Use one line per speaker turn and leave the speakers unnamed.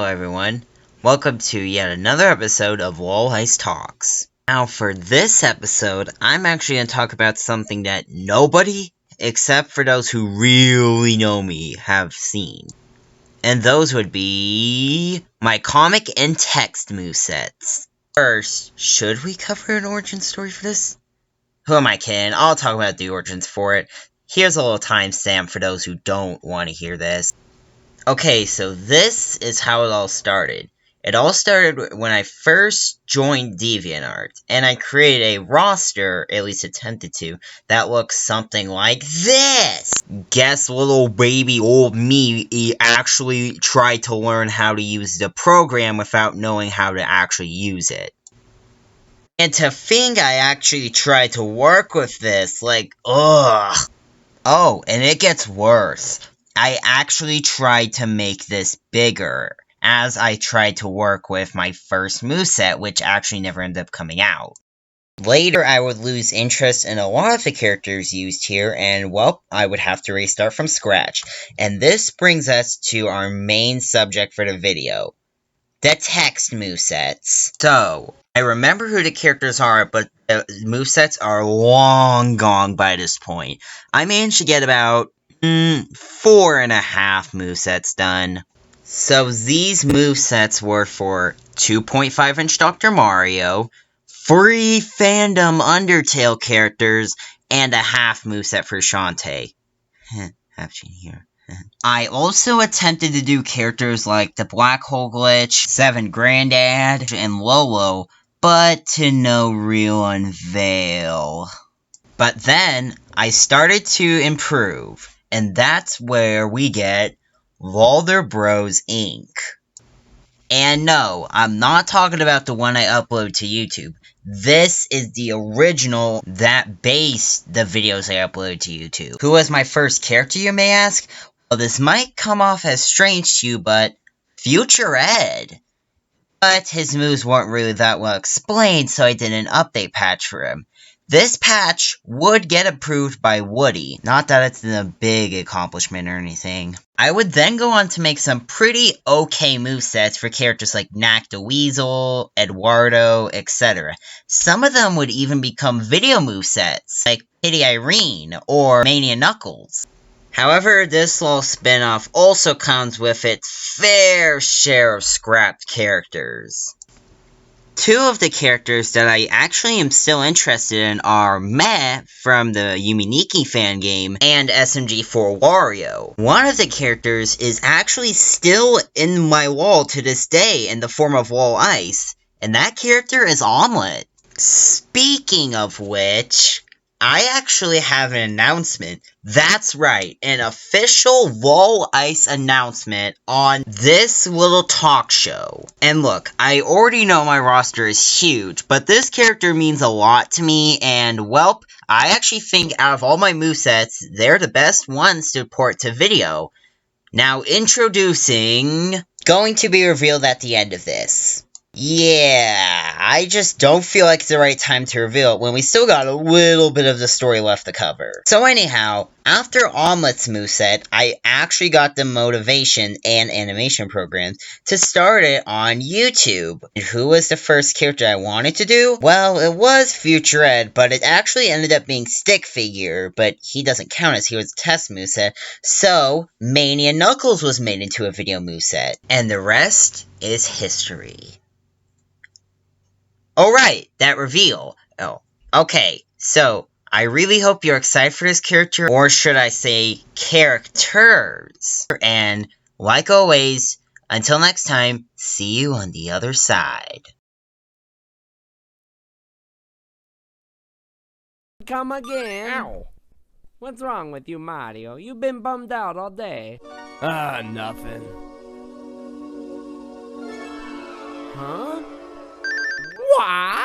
everyone. Welcome to yet another episode of Lawl Talks. Now for this episode, I'm actually going to talk about something that nobody, except for those who really know me, have seen. And those would be my comic and text movesets. First, should we cover an origin story for this? Who am I kidding? I'll talk about the origins for it. Here's a little timestamp for those who don't want to hear this. Okay, so this is how it all started. It all started when I first joined DeviantArt, and I created a roster, at least attempted to, that looks something like this! Guess little baby old me actually tried to learn how to use the program without knowing how to actually use it. And to think I actually tried to work with this, like, ugh. Oh, and it gets worse. I actually tried to make this bigger, as I tried to work with my first moveset, which actually never ended up coming out. Later, I would lose interest in a lot of the characters used here, and well, I would have to restart from scratch. And this brings us to our main subject for the video, the text movesets. So, I remember who the characters are, but the movesets are long gone by this point. I managed to get about 4.5 movesets done. So these movesets were for 2.5-inch Dr. Mario, 3 fandom Undertale characters, and a half moveset for Shantae. Half Gene here. I also attempted to do characters like the Black Hole Glitch, Seven Grandad, and Lolo, but to no real avail. But then, I started to improve, and that's where we get Walder Bros Inc. And no, I'm not talking about the one I upload to YouTube. This is the original that based the videos I uploaded to YouTube. Who was my first character, you may ask? Well, this might come off as strange to you, but Future Ed. But his moves weren't really that well explained, so I did an update patch for him. This patch would get approved by Woody, not that it's a big accomplishment or anything. I would then go on to make some pretty okay movesets for characters like Knack the Weasel, Eduardo, etc. Some of them would even become video movesets, like Pity Irene or Mania Knuckles. However, this little spin-off also comes with its fair share of scrapped characters. 2 of the characters that I actually am still interested in are Meh from the Yuminiki fan game and SMG4 Wario. One of the characters is actually still in my wall to this day in the form of Wall Ice, and that character is Omelette. Speaking of which, I actually have an announcement. That's right, an official Wall Ice announcement on this little talk show. And look, I already know my roster is huge, but this character means a lot to me, and welp, I actually think out of all my movesets, they're the best ones to port to video. Now introducing, going to be revealed at the end of this. Yeah, I just don't feel like it's the right time to reveal it when we still got a little bit of the story left to cover. So anyhow, after Omelette's moveset, I actually got the motivation and animation programs to start it on YouTube. And who was the first character I wanted to do? Well, it was Future Ed, but it actually ended up being Stick Figure, but he doesn't count as he was a test moveset, so Mania Knuckles was made into a video moveset. And the rest is history. Alright, that reveal. Oh, okay, so, I really hope you're excited for this character, or should I say, characters. And, like always, until next time, see you on the other side.
Come again? Ow. What's wrong with you, Mario? You've been bummed out all day. Nothing. Huh? What?